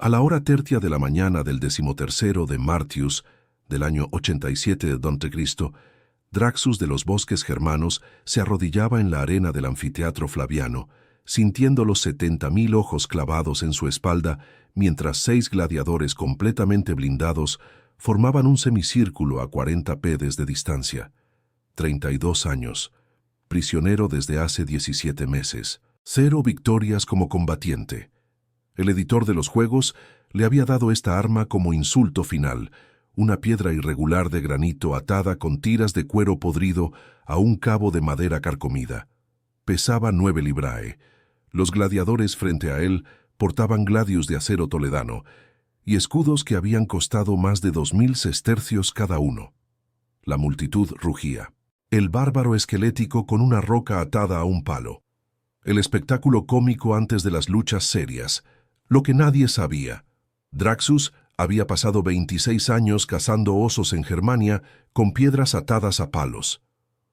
A la hora tertia de la mañana del 13º de Martius, del año 87 de d.C., Draxus de los bosques germanos se arrodillaba en la arena del anfiteatro Flaviano, sintiendo los 70.000 ojos clavados en su espalda, mientras 6 gladiadores completamente blindados formaban un semicírculo a 40 pedes de distancia. 32 años, prisionero desde hace 17 meses, 0 victorias como combatiente. El editor de los juegos le había dado esta arma como insulto final, una piedra irregular de granito atada con tiras de cuero podrido a un cabo de madera carcomida. Pesaba 9 librae. Los gladiadores frente a él portaban gladius de acero toledano y escudos que habían costado más de 2.000 sestercios cada uno. La multitud rugía. El bárbaro esquelético con una roca atada a un palo. El espectáculo cómico antes de las luchas serias. Lo que nadie sabía. Draxus había pasado 26 años cazando osos en Germania con piedras atadas a palos.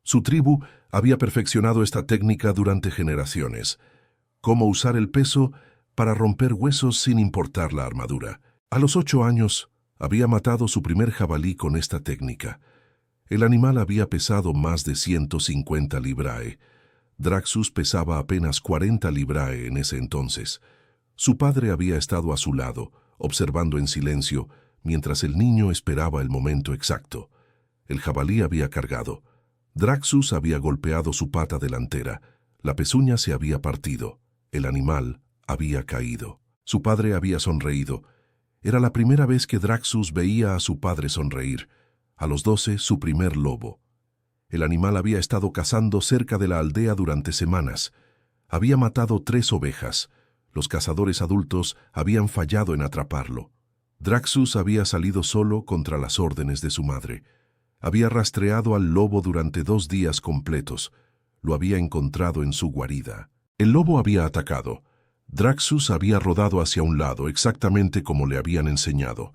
Su tribu había perfeccionado esta técnica durante generaciones. Cómo usar el peso para romper huesos sin importar la armadura. A los 8 años había matado su primer jabalí con esta técnica. El animal había pesado más de 150 librae. Draxus pesaba apenas 40 librae en ese entonces. Su padre había estado a su lado, observando en silencio, mientras el niño esperaba el momento exacto. El jabalí había cargado. Draxus había golpeado su pata delantera. La pezuña se había partido. El animal había caído. Su padre había sonreído. Era la primera vez que Draxus veía a su padre sonreír. A los 12, su primer lobo. El animal había estado cazando cerca de la aldea durante semanas. Había matado 3 ovejas. Los cazadores adultos habían fallado en atraparlo. Draxus había salido solo contra las órdenes de su madre. Había rastreado al lobo durante 2 días completos. Lo había encontrado en su guarida. El lobo había atacado. Draxus había rodado hacia un lado, exactamente como le habían enseñado.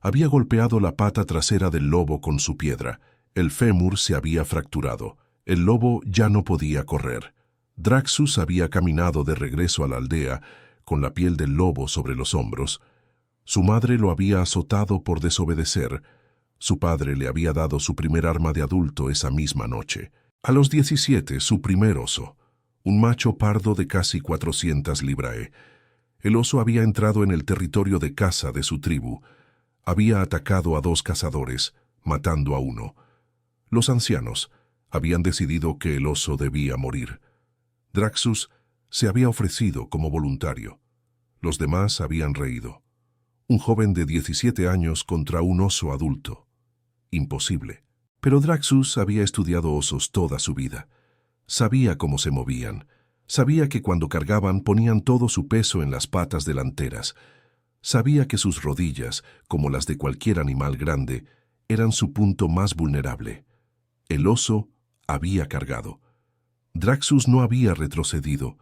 Había golpeado la pata trasera del lobo con su piedra. El fémur se había fracturado. El lobo ya no podía correr. Draxus había caminado de regreso a la aldea, con la piel del lobo sobre los hombros. Su madre lo había azotado por desobedecer. Su padre le había dado su primer arma de adulto esa misma noche. A los 17, su primer oso. Un macho pardo de casi 400 librae. El oso había entrado en el territorio de caza de su tribu. Había atacado a 2 cazadores, matando a uno. Los ancianos habían decidido que el oso debía morir. Draxus se había ofrecido como voluntario. Los demás habían reído. Un joven de 17 años contra un oso adulto. Imposible. Pero Draxus había estudiado osos toda su vida. Sabía cómo se movían. Sabía que cuando cargaban ponían todo su peso en las patas delanteras. Sabía que sus rodillas, como las de cualquier animal grande, eran su punto más vulnerable. El oso había cargado. Draxus no había retrocedido.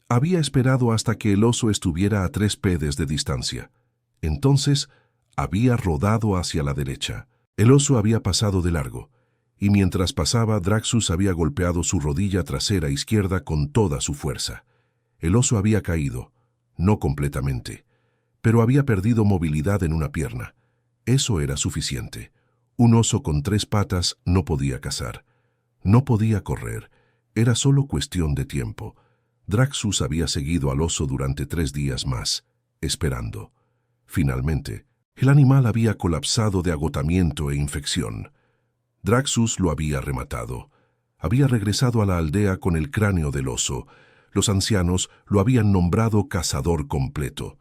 Había esperado hasta que el oso estuviera a 3 pedes de distancia. Entonces, había rodado hacia la derecha. El oso había pasado de largo, y mientras pasaba, Draxus había golpeado su rodilla trasera izquierda con toda su fuerza. El oso había caído, no completamente, pero había perdido movilidad en una pierna. Eso era suficiente. Un oso con 3 patas no podía cazar. No podía correr. Era solo cuestión de tiempo. Draxus había seguido al oso durante 3 días más, esperando. Finalmente, el animal había colapsado de agotamiento e infección. Draxus lo había rematado. Había regresado a la aldea con el cráneo del oso. Los ancianos lo habían nombrado cazador completo.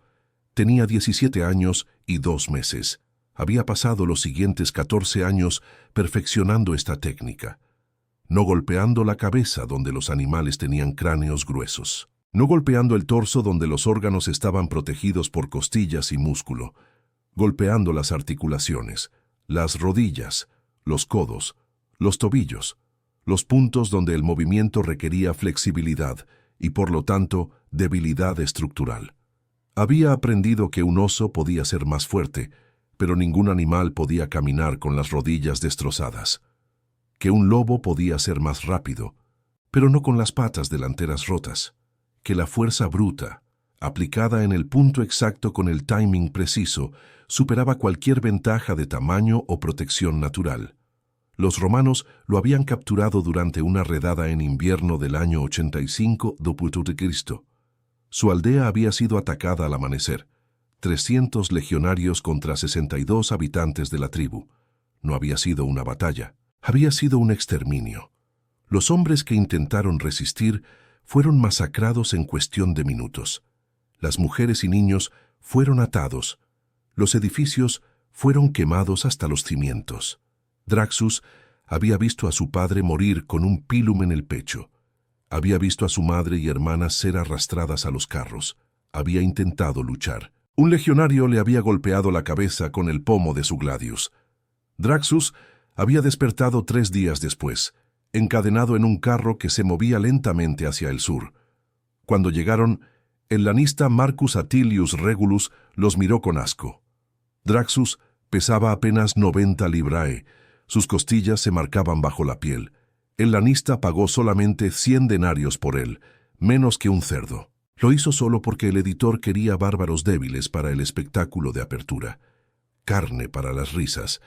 Tenía 17 años y 2 meses. Había pasado los siguientes 14 años perfeccionando esta técnica. No golpeando la cabeza donde los animales tenían cráneos gruesos. No golpeando el torso donde los órganos estaban protegidos por costillas y músculo. Golpeando las articulaciones, las rodillas, los codos, los tobillos, los puntos donde el movimiento requería flexibilidad y por lo tanto debilidad estructural. Había aprendido que un oso podía ser más fuerte, pero ningún animal podía caminar con las rodillas destrozadas. Que un lobo podía ser más rápido, pero no con las patas delanteras rotas. Que la fuerza bruta aplicada en el punto exacto con el timing preciso, superaba cualquier ventaja de tamaño o protección natural. Los romanos lo habían capturado durante una redada en invierno del año 85 d.C. Su aldea había sido atacada al amanecer. 300 legionarios contra 62 habitantes de la tribu. No había sido una batalla, había sido un exterminio. Los hombres que intentaron resistir fueron masacrados en cuestión de minutos. Las mujeres y niños fueron atados. Los edificios fueron quemados hasta los cimientos. Draxus había visto a su padre morir con un pilum en el pecho. Había visto a su madre y hermanas ser arrastradas a los carros. Había intentado luchar. Un legionario le había golpeado la cabeza con el pomo de su gladius. Draxus había despertado 3 días después, encadenado en un carro que se movía lentamente hacia el sur. Cuando llegaron, el lanista Marcus Atilius Regulus los miró con asco. Draxus pesaba apenas 90 librae. Sus costillas se marcaban bajo la piel. El lanista pagó solamente 100 denarios por él, menos que un cerdo. Lo hizo solo porque el editor quería bárbaros débiles para el espectáculo de apertura. Carne para las risas.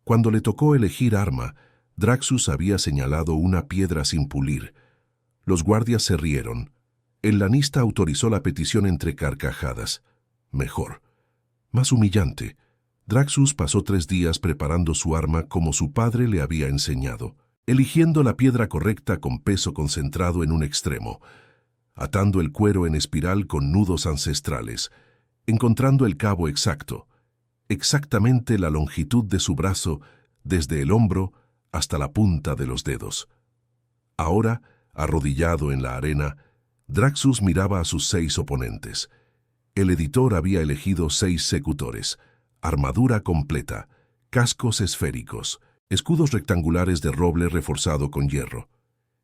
Cuando le tocó elegir arma, Draxus había señalado una piedra sin pulir. Los guardias se rieron. El lanista autorizó la petición entre carcajadas. Mejor. Más humillante. Draxus pasó 3 días preparando su arma como su padre le había enseñado, eligiendo la piedra correcta con peso concentrado en un extremo, atando el cuero en espiral con nudos ancestrales, encontrando el cabo exacto, exactamente la longitud de su brazo desde el hombro hasta la punta de los dedos. Ahora, arrodillado en la arena, Draxus miraba a sus 6 oponentes. El editor había elegido 6 secutores, armadura completa, cascos esféricos, escudos rectangulares de roble reforzado con hierro.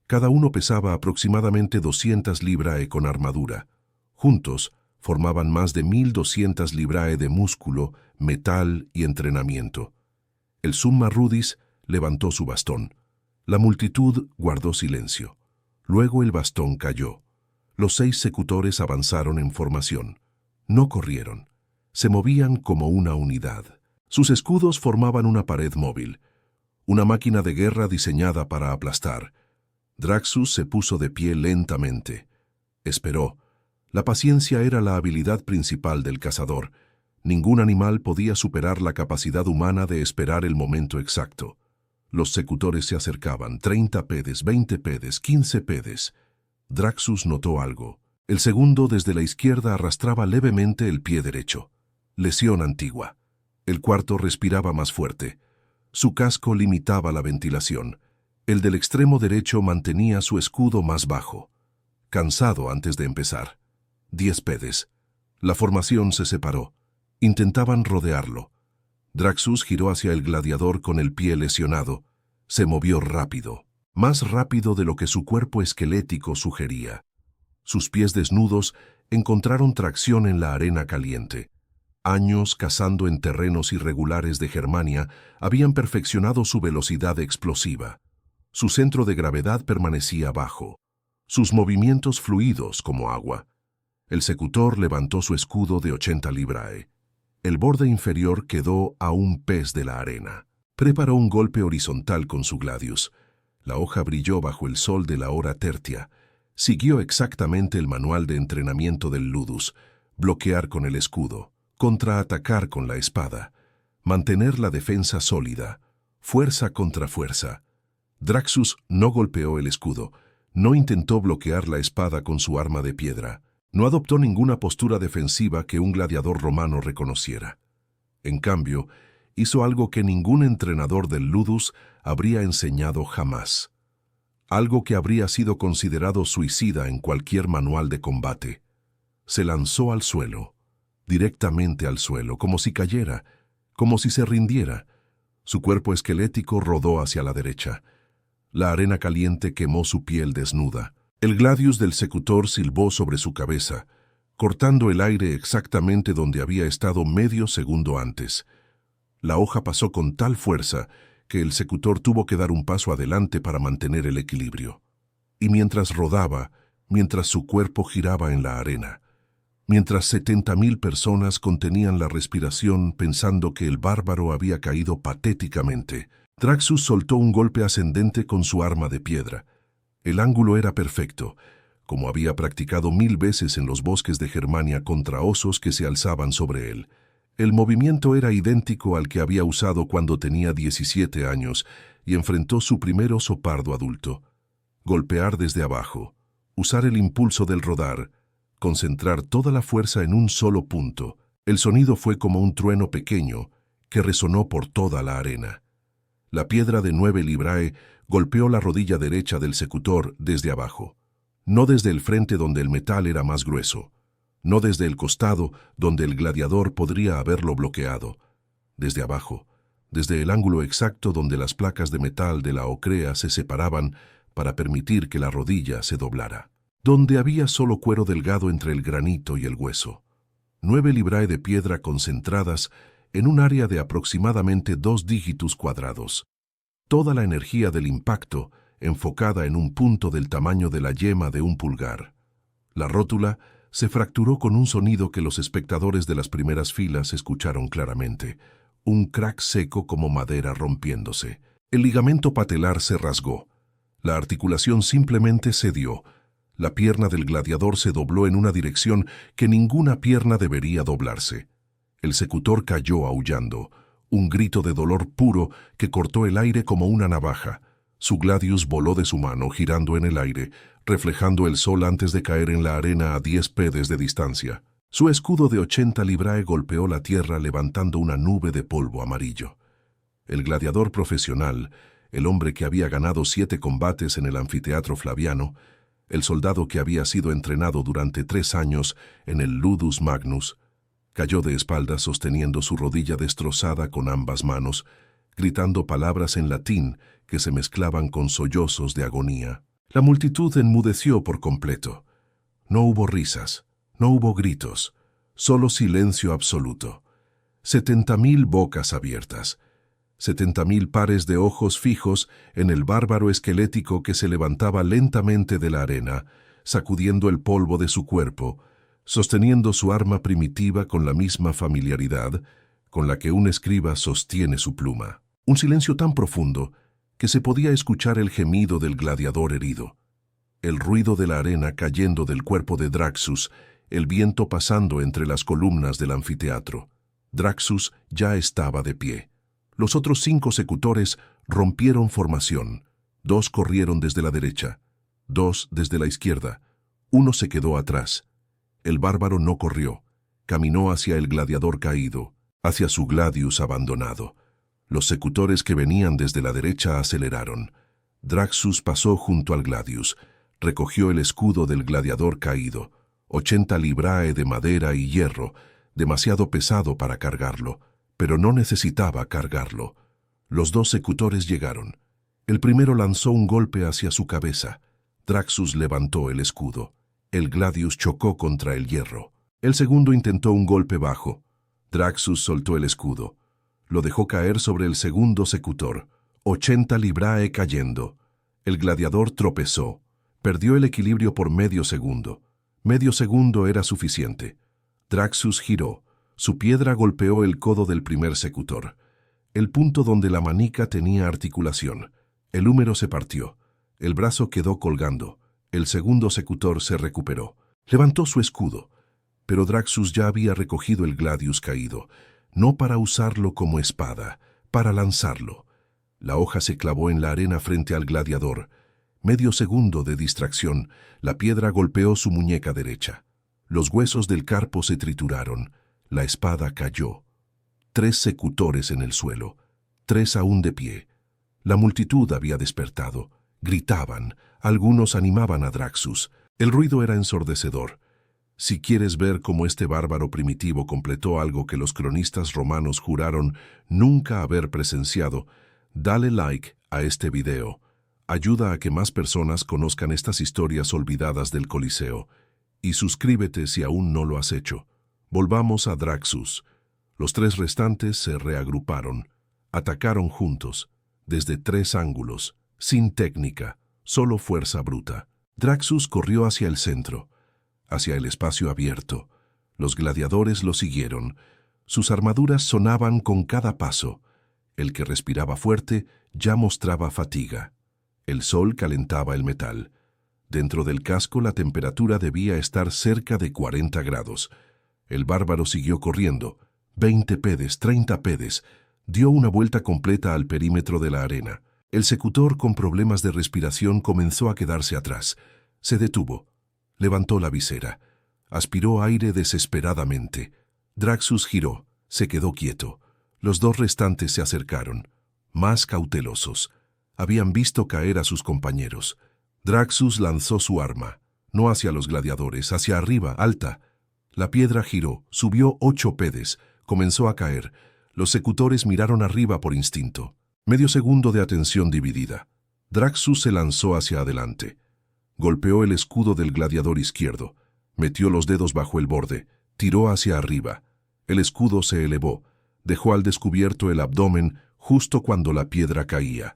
Cada uno pesaba aproximadamente 200 librae con armadura. Juntos, formaban más de 1200 librae de músculo, metal y entrenamiento. El summa rudis levantó su bastón. La multitud guardó silencio. Luego el bastón cayó. Los 6 secutores avanzaron en formación. No corrieron. Se movían como una unidad. Sus escudos formaban una pared móvil, una máquina de guerra diseñada para aplastar. Draxus se puso de pie lentamente. Esperó. La paciencia era la habilidad principal del cazador. Ningún animal podía superar la capacidad humana de esperar el momento exacto. Los secutores se acercaban, 30 pedes, 20 pedes, 15 pedes. Draxus notó algo. El segundo desde la izquierda arrastraba levemente el pie derecho. Lesión antigua. El cuarto respiraba más fuerte. Su casco limitaba la ventilación. El del extremo derecho mantenía su escudo más bajo. Cansado antes de empezar. 10 pedes. La formación se separó. Intentaban rodearlo. Draxus giró hacia el gladiador con el pie lesionado. Se movió rápido. Más rápido de lo que su cuerpo esquelético sugería. Sus pies desnudos encontraron tracción en la arena caliente. Años cazando en terrenos irregulares de Germania habían perfeccionado su velocidad explosiva. Su centro de gravedad permanecía bajo. Sus movimientos fluidos como agua. El secutor levantó su escudo de 80 librae. El borde inferior quedó a un pez de la arena. Preparó un golpe horizontal con su gladius. La hoja brilló bajo el sol de la hora tertia. Siguió exactamente el manual de entrenamiento del ludus. Bloquear con el escudo. Contraatacar con la espada. Mantener la defensa sólida. Fuerza contra fuerza. Draxus no golpeó el escudo. No intentó bloquear la espada con su arma de piedra. No adoptó ninguna postura defensiva que un gladiador romano reconociera. En cambio, hizo algo que ningún entrenador del ludus habría enseñado jamás. Algo que habría sido considerado suicida en cualquier manual de combate. Se lanzó al suelo. Directamente al suelo, como si cayera, como si se rindiera. Su cuerpo esquelético rodó hacia la derecha. La arena caliente quemó su piel desnuda. El gladius del secutor silbó sobre su cabeza, cortando el aire exactamente donde había estado medio segundo antes. La hoja pasó con tal fuerza que el secutor tuvo que dar un paso adelante para mantener el equilibrio. Y mientras rodaba, mientras su cuerpo giraba en la arena, mientras 70.000 personas contenían la respiración pensando que el bárbaro había caído patéticamente. Draxus soltó un golpe ascendente con su arma de piedra. El ángulo era perfecto, como había practicado 1000 veces en los bosques de Germania contra osos que se alzaban sobre él. El movimiento era idéntico al que había usado cuando tenía 17 años y enfrentó su primer oso pardo adulto. Golpear desde abajo, usar el impulso del rodar, concentrar toda la fuerza en un solo punto. El sonido fue como un trueno pequeño que resonó por toda la arena. La piedra de 9 librae golpeó la rodilla derecha del secutor desde abajo, no desde el frente donde el metal era más grueso, no desde el costado donde el gladiador podría haberlo bloqueado, desde abajo, desde el ángulo exacto donde las placas de metal de la ocrea se separaban para permitir que la rodilla se doblara, donde había solo cuero delgado entre el granito y el hueso. 9 librae de piedra concentradas en un área de aproximadamente 2 dígitos cuadrados. Toda la energía del impacto enfocada en un punto del tamaño de la yema de un pulgar. La rótula se fracturó con un sonido que los espectadores de las primeras filas escucharon claramente, un crack seco como madera rompiéndose. El ligamento patelar se rasgó. La articulación simplemente cedió. La pierna del gladiador se dobló en una dirección que ninguna pierna debería doblarse. El secutor cayó aullando, un grito de dolor puro que cortó el aire como una navaja. Su gladius voló de su mano, girando en el aire, reflejando el sol antes de caer en la arena a 10 pedes de distancia. Su escudo de 80 librae golpeó la tierra levantando una nube de polvo amarillo. El gladiador profesional, el hombre que había ganado 7 combates en el anfiteatro Flaviano, el soldado que había sido entrenado durante 3 años en el Ludus Magnus, cayó de espaldas sosteniendo su rodilla destrozada con ambas manos, gritando palabras en latín que se mezclaban con sollozos de agonía. La multitud enmudeció por completo. No hubo risas, no hubo gritos, solo silencio absoluto. 70.000 bocas abiertas, 70.000 pares de ojos fijos en el bárbaro esquelético que se levantaba lentamente de la arena, sacudiendo el polvo de su cuerpo, sosteniendo su arma primitiva con la misma familiaridad con la que un escriba sostiene su pluma. Un silencio tan profundo que se podía escuchar el gemido del gladiador herido, el ruido de la arena cayendo del cuerpo de Draxus, el viento pasando entre las columnas del anfiteatro. Draxus ya estaba de pie. Los otros 5 secutores rompieron formación. 2 corrieron desde la derecha, 2 desde la izquierda. 1 se quedó atrás. El bárbaro no corrió. Caminó hacia el gladiador caído, hacia su gladius abandonado. Los secutores que venían desde la derecha aceleraron. Draxus pasó junto al gladius, recogió el escudo del gladiador caído, 80 librae de madera y hierro, demasiado pesado para cargarlo, pero no necesitaba cargarlo. Los 2 secutores llegaron. El primero lanzó un golpe hacia su cabeza. Draxus levantó el escudo. El gladius chocó contra el hierro. El segundo intentó un golpe bajo. Draxus soltó el escudo. Lo dejó caer sobre el segundo secutor. 80 librae cayendo. El gladiador tropezó. Perdió el equilibrio por medio segundo. Medio segundo era suficiente. Draxus giró. Su piedra golpeó el codo del primer secutor, el punto donde la manica tenía articulación. El húmero se partió. El brazo quedó colgando. El segundo secutor se recuperó. Levantó su escudo, pero Draxus ya había recogido el gladius caído, no para usarlo como espada, para lanzarlo. La hoja se clavó en la arena frente al gladiador. Medio segundo de distracción, la piedra golpeó su muñeca derecha. Los huesos del carpo se trituraron. La espada cayó. 3 secutores en el suelo, 3 aún de pie. La multitud había despertado. Gritaban, algunos animaban a Draxus. El ruido era ensordecedor. Si quieres ver cómo este bárbaro primitivo completó algo que los cronistas romanos juraron nunca haber presenciado, dale like a este video. Ayuda a que más personas conozcan estas historias olvidadas del Coliseo. Y suscríbete si aún no lo has hecho. Volvamos a Draxus. Los 3 restantes se reagruparon. Atacaron juntos, desde 3 ángulos, sin técnica, solo fuerza bruta. Draxus corrió hacia el centro, hacia el espacio abierto. Los gladiadores lo siguieron. Sus armaduras sonaban con cada paso. El que respiraba fuerte ya mostraba fatiga. El sol calentaba el metal. Dentro del casco la temperatura debía estar cerca de 40 grados. El bárbaro siguió corriendo. 20 pedes, 30 pedes. Dio una vuelta completa al perímetro de la arena. El secutor, con problemas de respiración, comenzó a quedarse atrás. Se detuvo. Levantó la visera. Aspiró aire desesperadamente. Draxus giró. Se quedó quieto. Los dos restantes se acercaron, más cautelosos. Habían visto caer a sus compañeros. Draxus lanzó su arma, no hacia los gladiadores, hacia arriba, alta. La piedra giró, subió 8 pedes, comenzó a caer. Los secutores miraron arriba por instinto. Medio segundo de atención dividida. Draxus se lanzó hacia adelante. Golpeó el escudo del gladiador izquierdo. Metió los dedos bajo el borde. Tiró hacia arriba. El escudo se elevó. Dejó al descubierto el abdomen justo cuando la piedra caía.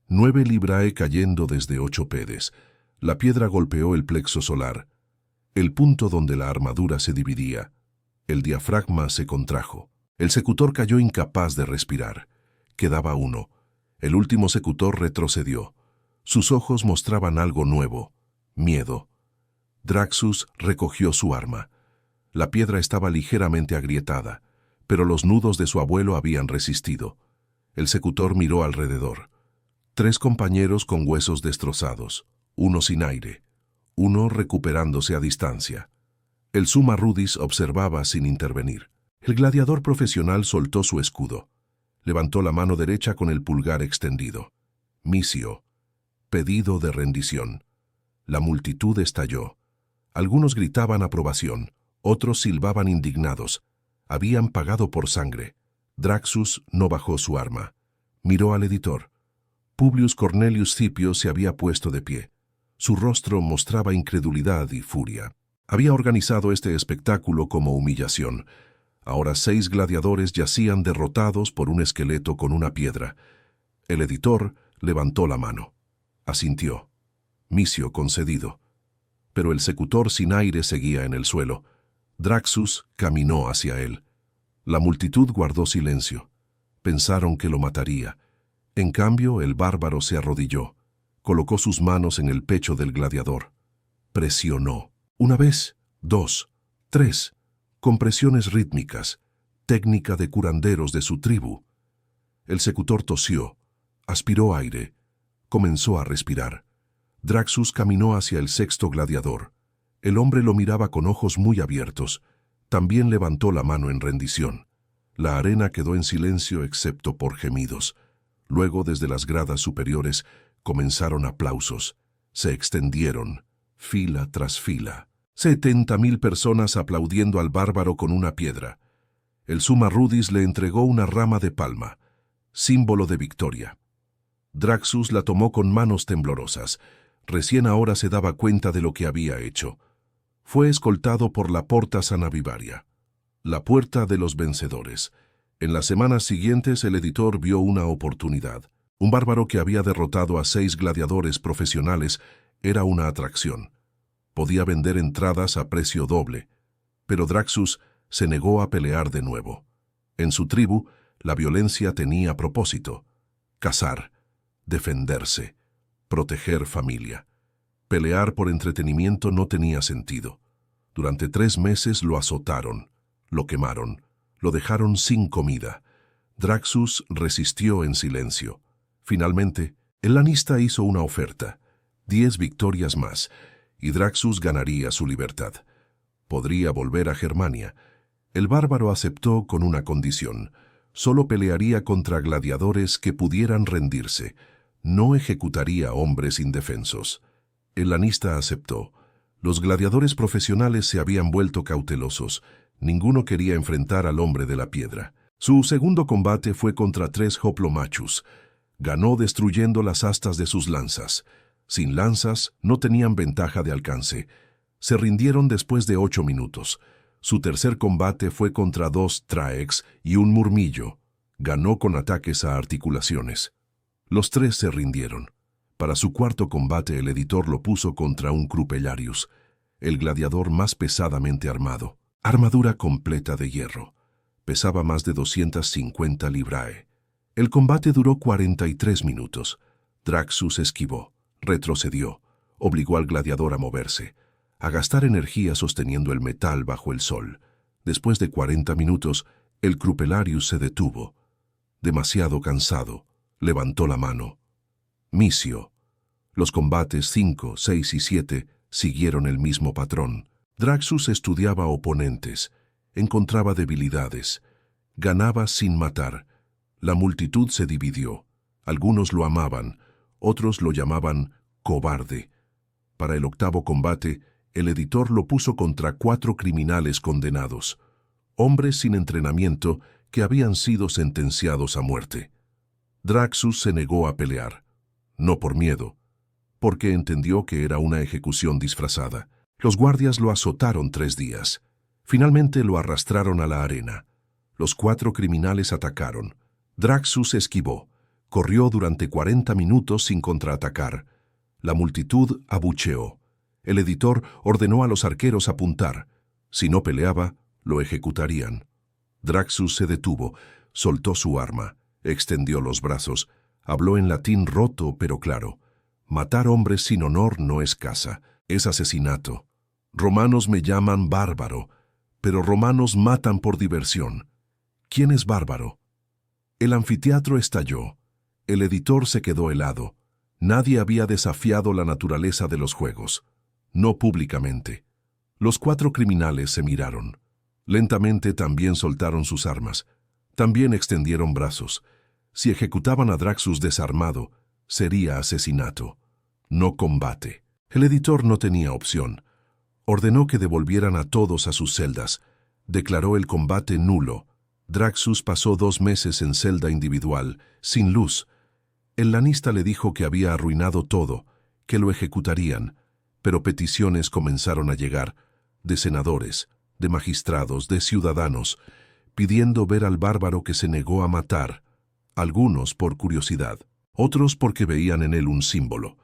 9 librae cayendo desde 8 pedes. La piedra golpeó el plexo solar, el punto donde la armadura se dividía. El diafragma se contrajo. El secutor cayó incapaz de respirar. Quedaba uno. El último secutor retrocedió. Sus ojos mostraban algo nuevo: miedo. Draxus recogió su arma. La piedra estaba ligeramente agrietada, pero los nudos de su abuelo habían resistido. El secutor miró alrededor. 3 compañeros con huesos destrozados, uno sin aire, uno recuperándose a distancia. El Summa Rudis observaba sin intervenir. El gladiador profesional soltó su escudo. Levantó la mano derecha con el pulgar extendido. Missio. Pedido de rendición. La multitud estalló. Algunos gritaban aprobación, otros silbaban indignados. Habían pagado por sangre. Draxus no bajó su arma. Miró al editor. Publius Cornelius Scipio se había puesto de pie. Su rostro mostraba incredulidad y furia. Había organizado este espectáculo como humillación. Ahora 6 gladiadores yacían derrotados por un esqueleto con una piedra. El editor levantó la mano. Asintió. Missio concedido. Pero el secutor sin aire seguía en el suelo. Draxus caminó hacia él. La multitud guardó silencio. Pensaron que lo mataría. En cambio, el bárbaro se arrodilló. Colocó sus manos en el pecho del gladiador. Presionó. 1 vez, 2, 3. Compresiones rítmicas. Técnica de curanderos de su tribu. El secutor tosió. Aspiró aire. Comenzó a respirar. Draxus caminó hacia el 6º gladiador. El hombre lo miraba con ojos muy abiertos. También levantó la mano en rendición. La arena quedó en silencio excepto por gemidos. Luego, desde las gradas superiores, comenzaron aplausos. Se extendieron, fila tras fila. 70.000 personas aplaudiendo al bárbaro con una piedra. El Summa Rudis le entregó una rama de palma, símbolo de victoria. Draxus la tomó con manos temblorosas. Recién ahora se daba cuenta de lo que había hecho. Fue escoltado por la Porta Sanavivaria, la puerta de los vencedores. En las semanas siguientes el editor vio una oportunidad. Un bárbaro que había derrotado a 6 gladiadores profesionales era una atracción. Podía vender entradas a precio doble, pero Draxus se negó a pelear de nuevo. En su tribu, la violencia tenía propósito: cazar, defenderse, proteger familia. Pelear por entretenimiento no tenía sentido. Durante 3 meses lo azotaron, lo quemaron, lo dejaron sin comida. Draxus resistió en silencio. Finalmente, el lanista hizo una oferta: 10 victorias más, y Draxus ganaría su libertad. Podría volver a Germania. El bárbaro aceptó con una condición: solo pelearía contra gladiadores que pudieran rendirse. No ejecutaría hombres indefensos. El lanista aceptó. Los gladiadores profesionales se habían vuelto cautelosos. Ninguno quería enfrentar al hombre de la piedra. Su segundo combate fue contra 3 hoplomachus. Ganó destruyendo las astas de sus lanzas. Sin lanzas, no tenían ventaja de alcance. Se rindieron después de 8 minutos. Su tercer combate fue contra 2 traex y un murmillo. Ganó con ataques a articulaciones. Los 3 se rindieron. Para su cuarto combate el editor lo puso contra un crupellarius, el gladiador más pesadamente armado. Armadura completa de hierro. Pesaba más de 250 librae. El combate duró 43 minutos. Draxus esquivó, retrocedió, obligó al gladiador a moverse, a gastar energía sosteniendo el metal bajo el sol. Después de 40 minutos, el Crupelarius se detuvo. Demasiado cansado, levantó la mano. Misio. Los combates 5, 6 y 7 siguieron el mismo patrón. Draxus estudiaba oponentes, encontraba debilidades, ganaba sin matar. La multitud se dividió. Algunos lo amaban, otros lo llamaban cobarde. Para el octavo combate, el editor lo puso contra 4 criminales condenados, hombres sin entrenamiento que habían sido sentenciados a muerte. Draxus se negó a pelear, no por miedo, porque entendió que era una ejecución disfrazada. Los guardias lo azotaron 3 días. Finalmente lo arrastraron a la arena. Los 4 criminales atacaron. Draxus esquivó. Corrió durante 40 minutos sin contraatacar. La multitud abucheó. El editor ordenó a los arqueros apuntar. Si no peleaba, lo ejecutarían. Draxus se detuvo, soltó su arma, extendió los brazos, habló en latín roto pero claro. Matar hombres sin honor no es caza, es asesinato. Romanos me llaman bárbaro, pero romanos matan por diversión. ¿Quién es bárbaro? El anfiteatro estalló. El editor se quedó helado. Nadie había desafiado la naturaleza de los juegos. No públicamente. Los 4 criminales se miraron. Lentamente también soltaron sus armas. También extendieron brazos. Si ejecutaban a Draxus desarmado, sería asesinato, no combate. El editor no tenía opción. Ordenó que devolvieran a todos a sus celdas. Declaró el combate nulo. Draxus pasó 2 meses en celda individual, sin luz. El lanista le dijo que había arruinado todo, que lo ejecutarían, pero peticiones comenzaron a llegar, de senadores, de magistrados, de ciudadanos, pidiendo ver al bárbaro que se negó a matar, algunos por curiosidad, otros porque veían en él un símbolo.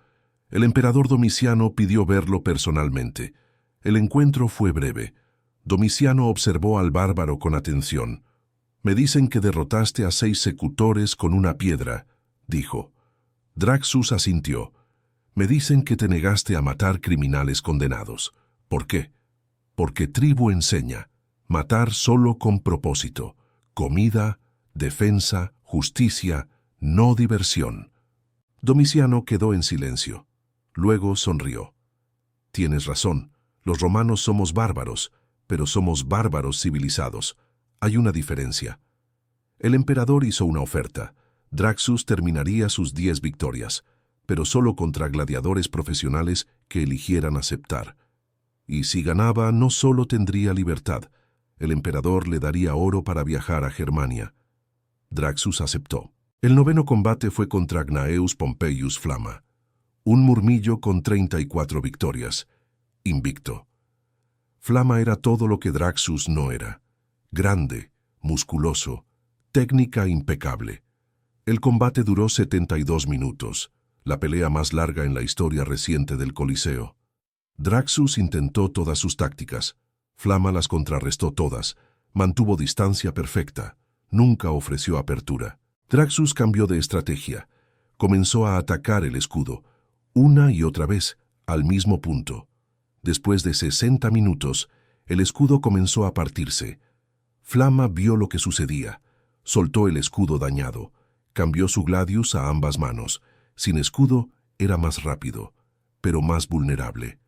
El emperador Domiciano pidió verlo personalmente. El encuentro fue breve. Domiciano observó al bárbaro con atención. «Me dicen que derrotaste a 6 secutores con una piedra», dijo. Draxus asintió. «Me dicen que te negaste a matar criminales condenados. ¿Por qué?» «Porque tribu enseña, matar solo con propósito, comida, defensa, justicia, no diversión». Domiciano quedó en silencio. Luego sonrió. «Tienes razón, los romanos somos bárbaros, pero somos bárbaros civilizados. Hay una diferencia». El emperador hizo una oferta. Draxus terminaría sus 10 victorias, pero solo contra gladiadores profesionales que eligieran aceptar. Y si ganaba, no solo tendría libertad, el emperador le daría oro para viajar a Germania. Draxus aceptó. El 9º combate fue contra Gnaeus Pompeius Flama, un murmillo con 34 victorias, invicto. Flama era todo lo que Draxus no era: grande, musculoso, técnica impecable. El combate duró 72 minutos, la pelea más larga en la historia reciente del Coliseo. Draxus intentó todas sus tácticas. Flama las contrarrestó todas, mantuvo distancia perfecta, nunca ofreció apertura. Draxus cambió de estrategia. Comenzó a atacar el escudo, una y otra vez, al mismo punto. Después de 60 minutos, el escudo comenzó a partirse. Flama vio lo que sucedía. Soltó el escudo dañado. Cambió su gladius a ambas manos. Sin escudo, era más rápido, pero más vulnerable.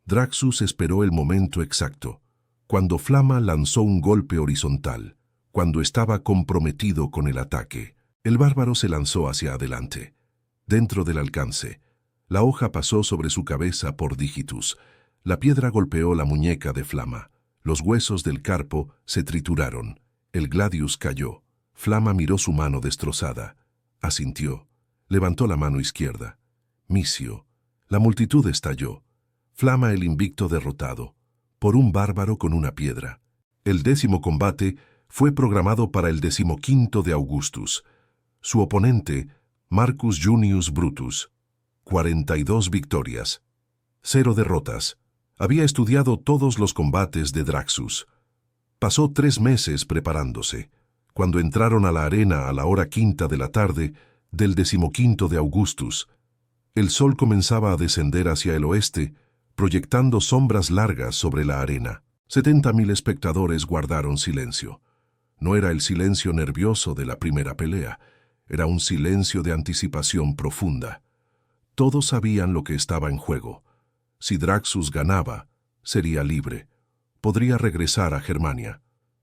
Draxus esperó el momento exacto, cuando Flama lanzó un golpe horizontal, cuando estaba comprometido con el ataque. El bárbaro se lanzó hacia adelante. Dentro del alcance, la hoja pasó sobre su cabeza por dígitus. La piedra golpeó la muñeca de Flama. Los huesos del carpo se trituraron. El gladius cayó. Flama miró su mano destrozada. Asintió. Levantó la mano izquierda. Misio. La multitud estalló. Flama el invicto derrotado, por un bárbaro con una piedra. El 10º combate fue programado para el 15º de Augustus. Su oponente, Marcus Junius Brutus. 42 victorias, 0 derrotas, Había estudiado todos los combates de Draxus. Pasó 3 meses preparándose. Cuando entraron a la arena a la hora 5 de la tarde del 15 de Augustus, el sol comenzaba a descender hacia el oeste, proyectando sombras largas sobre la arena. 70.000 espectadores guardaron silencio. No era el silencio nervioso de la primera pelea, era un silencio de anticipación profunda. Todos sabían lo que estaba en juego. Si Draxus ganaba, sería libre. Podría regresar a Germania.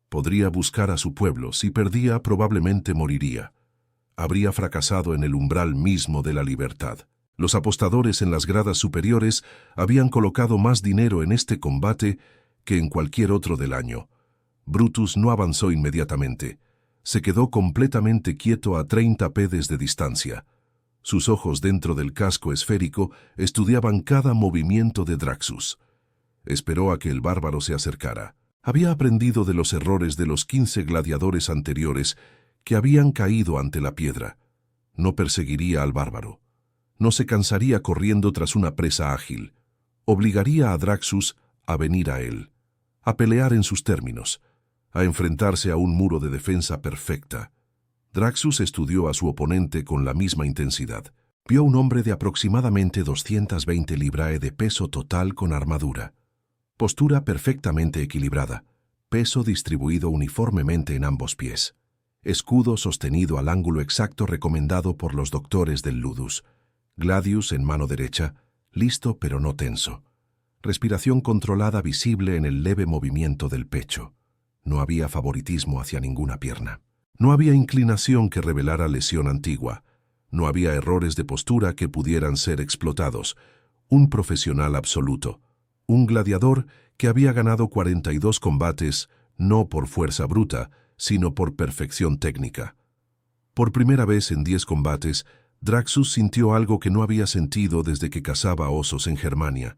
Podría buscar a su pueblo. Si perdía, probablemente moriría. Habría fracasado en el umbral mismo de la libertad. Los apostadores en las gradas superiores habían colocado más dinero en este combate que en cualquier otro del año. Brutus no avanzó inmediatamente. Se quedó completamente quieto a 30 pedes de distancia. Sus ojos dentro del casco esférico estudiaban cada movimiento de Draxus. Esperó a que el bárbaro se acercara. Había aprendido de los errores de los 15 gladiadores anteriores que habían caído ante la piedra. No perseguiría al bárbaro. No se cansaría corriendo tras una presa ágil. Obligaría a Draxus a venir a él, a pelear en sus términos, a enfrentarse a un muro de defensa perfecta. Draxus estudió a su oponente con la misma intensidad. Vio un hombre de aproximadamente 220 librae de peso total con armadura. Postura perfectamente equilibrada, peso distribuido uniformemente en ambos pies. Escudo sostenido al ángulo exacto recomendado por los doctores del Ludus. Gladius en mano derecha, listo pero no tenso. Respiración controlada visible en el leve movimiento del pecho. No había favoritismo hacia ninguna pierna. No había inclinación que revelara lesión antigua. No había errores de postura que pudieran ser explotados. Un profesional absoluto. Un gladiador que había ganado 42 combates, no por fuerza bruta, sino por perfección técnica. Por primera vez en 10 combates, Draxus sintió algo que no había sentido desde que cazaba osos en Germania.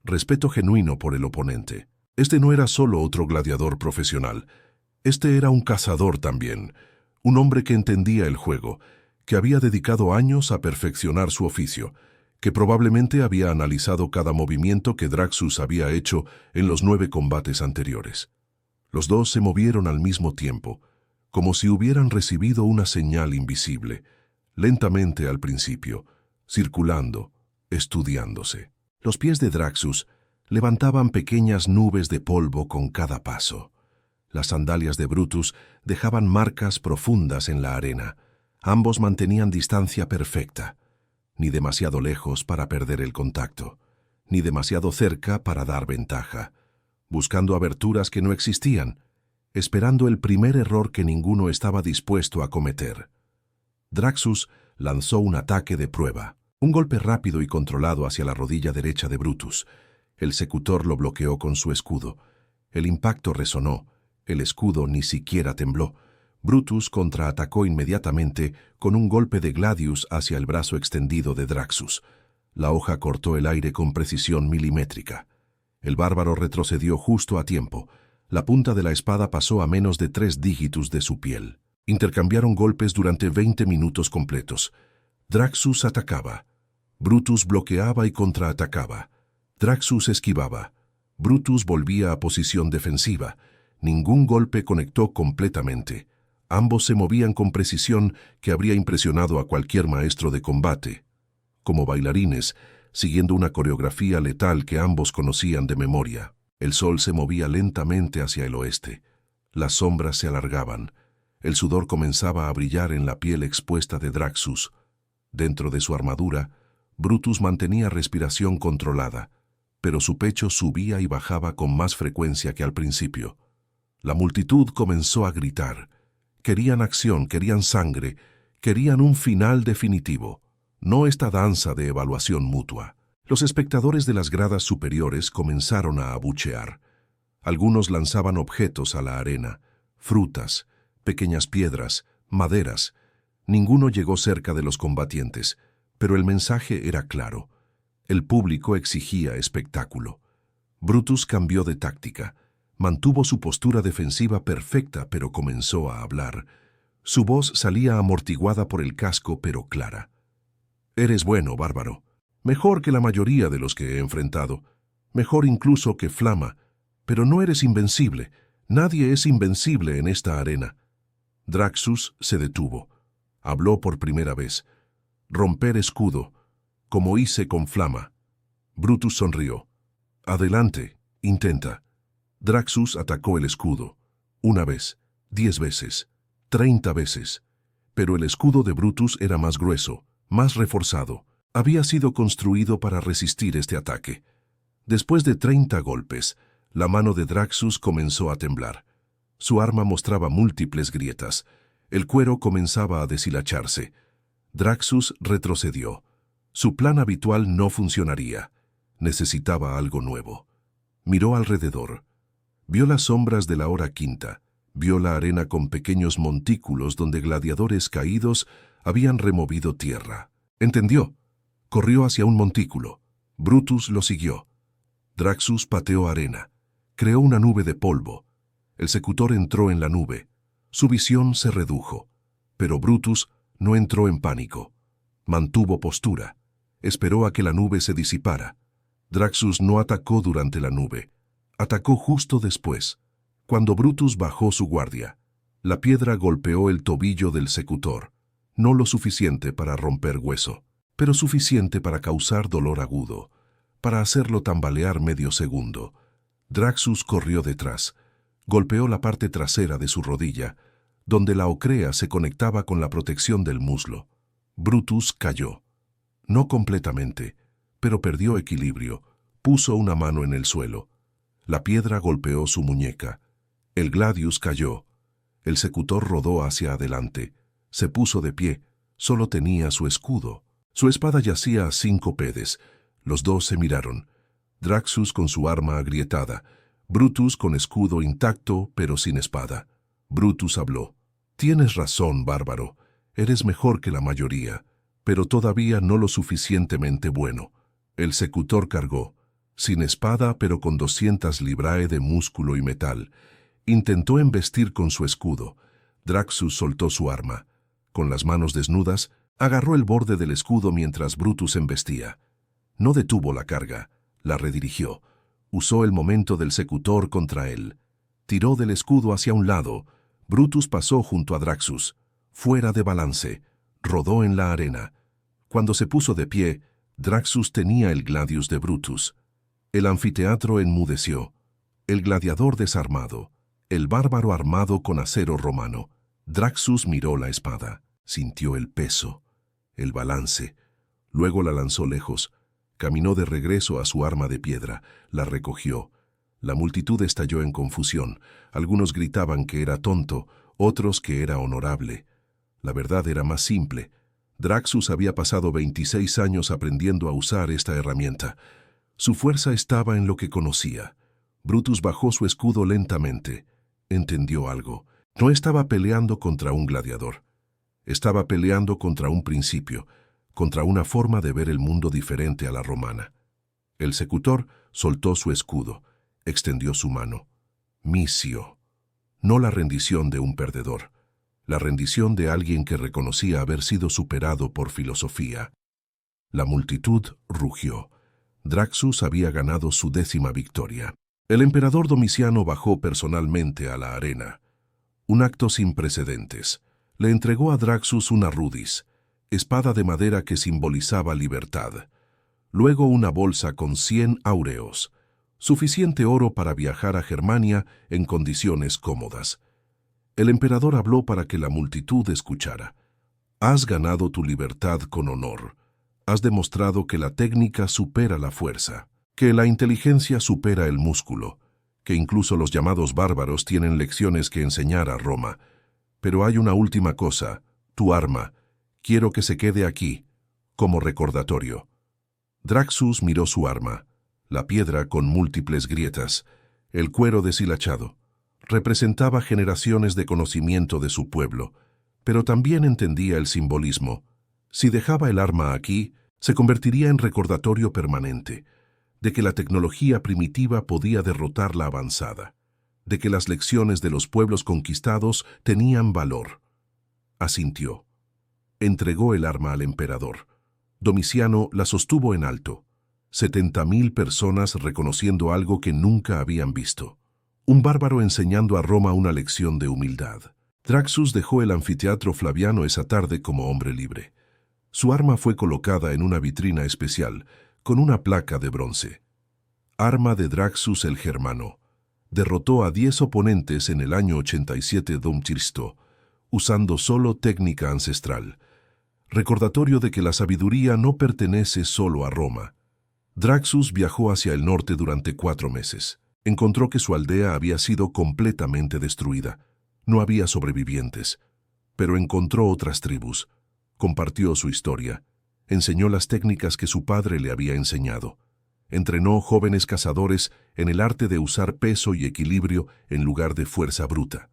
Respeto genuino por el oponente. Este no era solo otro gladiador profesional. Este era un cazador también, un hombre que entendía el juego, que había dedicado años a perfeccionar su oficio, que probablemente había analizado cada movimiento que Draxus había hecho en los 9 combates anteriores. Los dos se movieron al mismo tiempo, como si hubieran recibido una señal invisible, lentamente al principio, circulando, estudiándose. Los pies de Draxus levantaban pequeñas nubes de polvo con cada paso. Las sandalias de Brutus dejaban marcas profundas en la arena. Ambos mantenían distancia perfecta, ni demasiado lejos para perder el contacto, ni demasiado cerca para dar ventaja, buscando aberturas que no existían, esperando el primer error que ninguno estaba dispuesto a cometer. Draxus lanzó un ataque de prueba, un golpe rápido y controlado hacia la rodilla derecha de Brutus. El secutor lo bloqueó con su escudo. El impacto resonó. El escudo ni siquiera tembló. Brutus contraatacó inmediatamente con un golpe de Gladius hacia el brazo extendido de Draxus. La hoja cortó el aire con precisión milimétrica. El bárbaro retrocedió justo a tiempo. La punta de la espada pasó a menos de 3 dígitos de su piel. Intercambiaron golpes durante 20 minutos completos. Draxus atacaba. Brutus bloqueaba y contraatacaba. Draxus esquivaba. Brutus volvía a posición defensiva. Ningún golpe conectó completamente. Ambos se movían con precisión que habría impresionado a cualquier maestro de combate. Como bailarines, siguiendo una coreografía letal que ambos conocían de memoria. El sol se movía lentamente hacia el oeste. Las sombras se alargaban. El sudor comenzaba a brillar en la piel expuesta de Draxus. Dentro de su armadura, Brutus mantenía respiración controlada, pero su pecho subía y bajaba con más frecuencia que al principio. La multitud comenzó a gritar. Querían acción, querían sangre, querían un final definitivo, no esta danza de evaluación mutua. Los espectadores de las gradas superiores comenzaron a abuchear. Algunos lanzaban objetos a la arena, frutas, pequeñas piedras, maderas. Ninguno llegó cerca de los combatientes, pero el mensaje era claro. El público exigía espectáculo. Brutus cambió de táctica. Mantuvo su postura defensiva perfecta, pero comenzó a hablar. Su voz salía amortiguada por el casco, pero clara. «Eres bueno, bárbaro. Mejor que la mayoría de los que he enfrentado. mejor incluso que Flama, pero no eres invencible. Nadie es invencible en esta arena. Draxus se detuvo. Habló por primera vez. Romper escudo, como hice con Flama. Brutus sonrió. Adelante, intenta. Draxus atacó el escudo. 1 vez, 10 veces, 30 veces. Pero el escudo de Brutus era más grueso, más reforzado. Había sido construido para resistir este ataque. Después de 30 golpes, la mano de Draxus comenzó a temblar. Su arma mostraba múltiples grietas. El cuero comenzaba a deshilacharse. Draxus retrocedió. Su plan habitual no funcionaría. Necesitaba algo nuevo. Miró alrededor. Vio las sombras de la hora quinta. Vio la arena con pequeños montículos donde gladiadores caídos habían removido tierra. Entendió. Corrió hacia un montículo. Brutus lo siguió. Draxus pateó arena. Creó una nube de polvo. El secutor entró en la nube. Su visión se redujo. Pero Brutus no entró en pánico. Mantuvo postura. Esperó a que la nube se disipara. Draxus no atacó durante la nube. Atacó justo después, cuando Brutus bajó su guardia. La piedra golpeó el tobillo del secutor. No lo suficiente para romper hueso, pero suficiente para causar dolor agudo, para hacerlo tambalear medio segundo. Draxus corrió detrás. Golpeó la parte trasera de su rodilla, donde la ocrea se conectaba con la protección del muslo. Brutus cayó. No completamente, pero perdió equilibrio. Puso una mano en el suelo. La piedra golpeó su muñeca. El gladius cayó. El secutor rodó hacia adelante. Se puso de pie. Solo tenía su escudo. Su espada yacía a 5 pedes. Los dos se miraron. Draxus con su arma agrietada. Brutus con escudo intacto, pero sin espada. Brutus habló. Tienes razón, bárbaro. Eres mejor que la mayoría, pero todavía no lo suficientemente bueno. El secutor cargó. Sin espada, pero con 200 librae de músculo y metal. Intentó embestir con su escudo. Draxus soltó su arma. Con las manos desnudas, agarró el borde del escudo mientras Brutus embestía. No detuvo la carga, la redirigió. Usó el momento del secutor contra él. Tiró del escudo hacia un lado. Brutus pasó junto a Draxus. Fuera de balance. Rodó en la arena. Cuando se puso de pie, Draxus tenía el gladius de Brutus. El anfiteatro enmudeció. El gladiador desarmado. El bárbaro armado con acero romano. Draxus miró la espada. Sintió el peso, el balance. Luego la lanzó lejos. Caminó de regreso a su arma de piedra. La recogió. La multitud estalló en confusión. Algunos gritaban que era tonto, otros que era honorable. La verdad era más simple. Draxus había pasado 26 años aprendiendo a usar esta herramienta. Su fuerza estaba en lo que conocía. Brutus bajó su escudo lentamente. Entendió algo. No estaba peleando contra un gladiador. Estaba peleando contra un principio, contra una forma de ver el mundo diferente a la romana. El secutor soltó su escudo, extendió su mano. Misio. No la rendición de un perdedor. La rendición de alguien que reconocía haber sido superado por filosofía. La multitud rugió. Draxus había ganado su 10ª victoria. El emperador Domiciano bajó personalmente a la arena. Un acto sin precedentes. Le entregó a Draxus una rudis, espada de madera que simbolizaba libertad. Luego una bolsa con 100 áureos, suficiente oro para viajar a Germania en condiciones cómodas. El emperador habló para que la multitud escuchara. Has ganado tu libertad con honor. Has demostrado que la técnica supera la fuerza, que la inteligencia supera el músculo, que incluso los llamados bárbaros tienen lecciones que enseñar a Roma. Pero hay una última cosa, tu arma. Quiero que se quede aquí, como recordatorio. Draxus miró su arma, la piedra con múltiples grietas, el cuero deshilachado. Representaba generaciones de conocimiento de su pueblo, pero también entendía el simbolismo. Si dejaba el arma aquí, se convertiría en recordatorio permanente, de que la tecnología primitiva podía derrotar la avanzada, de que las lecciones de los pueblos conquistados tenían valor. Asintió. Entregó el arma al emperador. Domiciano la sostuvo en alto. 70.000 personas reconociendo algo que nunca habían visto. Un bárbaro enseñando a Roma una lección de humildad. Draxus dejó el anfiteatro Flaviano esa tarde como hombre libre. Su arma fue colocada en una vitrina especial, con una placa de bronce. Arma de Draxus el Germano. Derrotó a 10 oponentes en el año 87 d.C., usando solo técnica ancestral. Recordatorio de que la sabiduría no pertenece solo a Roma. Draxus viajó hacia el norte durante 4 meses. Encontró que su aldea había sido completamente destruida. No había sobrevivientes, pero encontró otras tribus. Compartió su historia. Enseñó las técnicas que su padre le había enseñado. Entrenó jóvenes cazadores en el arte de usar peso y equilibrio en lugar de fuerza bruta.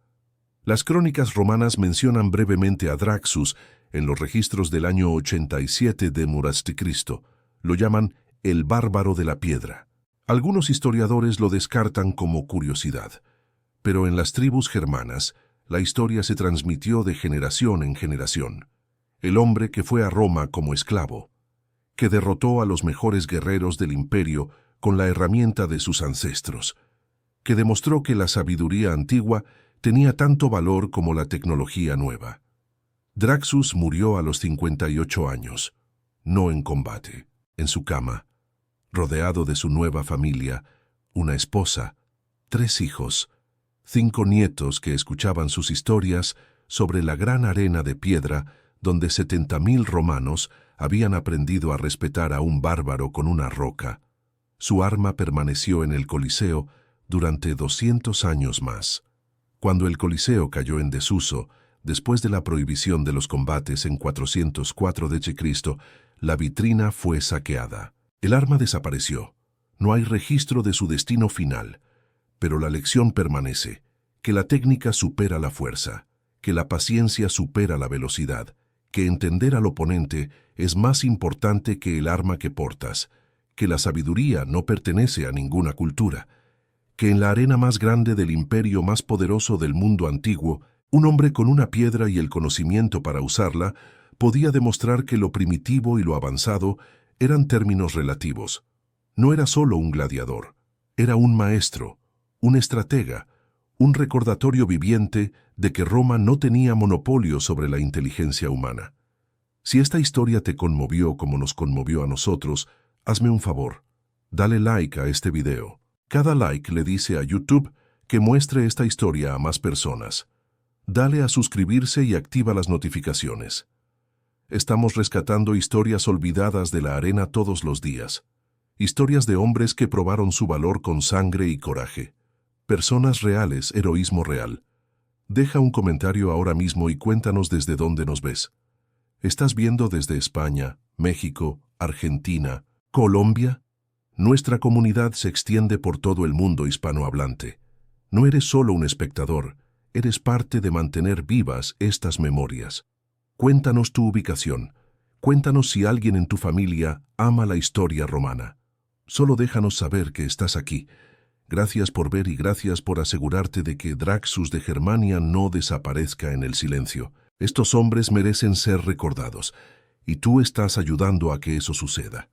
Las crónicas romanas mencionan brevemente a Draxus en los registros del año 87 d.C. Lo llaman el bárbaro de la piedra. Algunos historiadores lo descartan como curiosidad, pero en las tribus germanas la historia se transmitió de generación en generación. El hombre que fue a Roma como esclavo, que derrotó a los mejores guerreros del imperio con la herramienta de sus ancestros, que demostró que la sabiduría antigua tenía tanto valor como la tecnología nueva. Draxus murió a los 58 años, no en combate, en su cama, rodeado de su nueva familia, una esposa, 3 hijos, 5 nietos que escuchaban sus historias sobre la gran arena de piedra donde 70.000 romanos habían aprendido a respetar a un bárbaro con una roca. Su arma permaneció en el Coliseo durante 200 años más. Cuando el Coliseo cayó en desuso, después de la prohibición de los combates en 404 d.C., la vitrina fue saqueada. El arma desapareció. No hay registro de su destino final, pero la lección permanece, que la técnica supera la fuerza, que la paciencia supera la velocidad, que entender al oponente es más importante que el arma que portas, que la sabiduría no pertenece a ninguna cultura, que en la arena más grande del imperio más poderoso del mundo antiguo, un hombre con una piedra y el conocimiento para usarla podía demostrar que lo primitivo y lo avanzado eran términos relativos. No era solo un gladiador, era un maestro, un estratega, un recordatorio viviente de que Roma no tenía monopolio sobre la inteligencia humana. Si esta historia te conmovió como nos conmovió a nosotros, hazme un favor, dale like a este video. Cada like le dice a YouTube que muestre esta historia a más personas. Dale a suscribirse y activa las notificaciones. Estamos rescatando historias olvidadas de la arena todos los días. Historias de hombres que probaron su valor con sangre y coraje. Personas reales, heroísmo real. Deja un comentario ahora mismo y cuéntanos desde dónde nos ves. ¿Estás viendo desde España, México, Argentina, Colombia? Nuestra comunidad se extiende por todo el mundo hispanohablante. No eres solo un espectador, eres parte de mantener vivas estas memorias. Cuéntanos tu ubicación. Cuéntanos si alguien en tu familia ama la historia romana. Solo déjanos saber que estás aquí. Gracias por ver y gracias por asegurarte de que Draxus de Germania no desaparezca en el silencio. Estos hombres merecen ser recordados, y tú estás ayudando a que eso suceda.